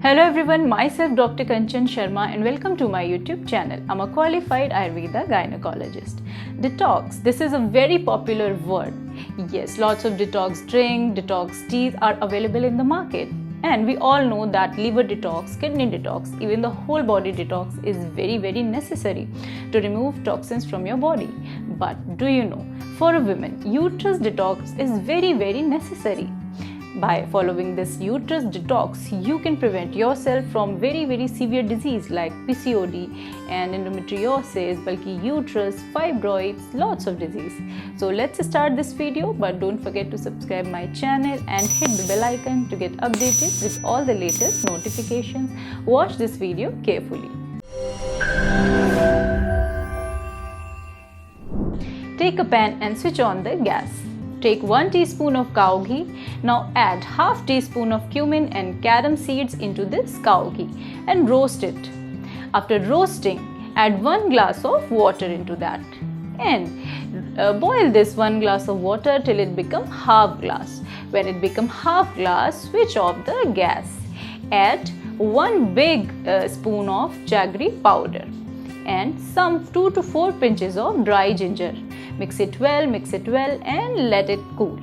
Hello everyone, myself Dr. Kanchan Sharma and welcome to my YouTube channel. I'm a qualified Ayurveda gynecologist. Detox, this is a very popular word. Yes, lots of detox drink, detox teas are available in the market. And we all know that liver detox, kidney detox, even the whole body detox is very necessary to remove toxins from your body. But do you know, for a woman, uterus detox is very necessary. By following this uterus detox, you can prevent yourself from very severe disease like PCOD and endometriosis, bulky uterus, fibroids, lots of disease. So let's start this video, but don't forget to subscribe my channel and hit the bell icon to get updated with all the latest notifications. Watch this video carefully. Take a pan and switch on the gas. Take 1 teaspoon of cow ghee. Now add half teaspoon of cumin and carrom seeds into this cow ghee and roast it. After roasting, add 1 glass of water into that and boil this 1 glass of water till it becomes half glass. When it becomes half glass, switch off the gas. Add 1 big spoon of jaggery powder and some 2 to 4 pinches of dry ginger. Mix it well and let it cool.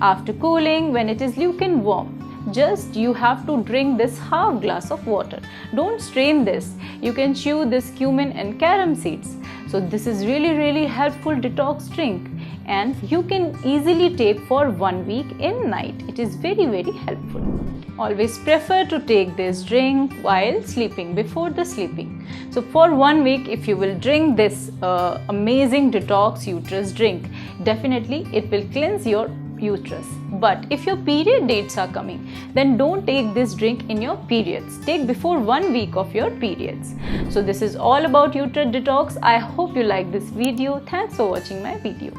After cooling, when it is lukewarm, just you have to drink this half glass of water. Don't strain this. You can chew this cumin and carrom seeds. So this is really helpful detox drink and you can easily take for 1 week in night. It is very helpful. Always prefer to take this drink while sleeping, before the sleeping. So for 1 week, if you will drink this amazing detox uterus drink, definitely it will cleanse your uterus. But if your period dates are coming, then don't take this drink in your periods. Take before 1 week of your periods. So this is all about uterus detox. I hope you like this video. Thanks for watching my video.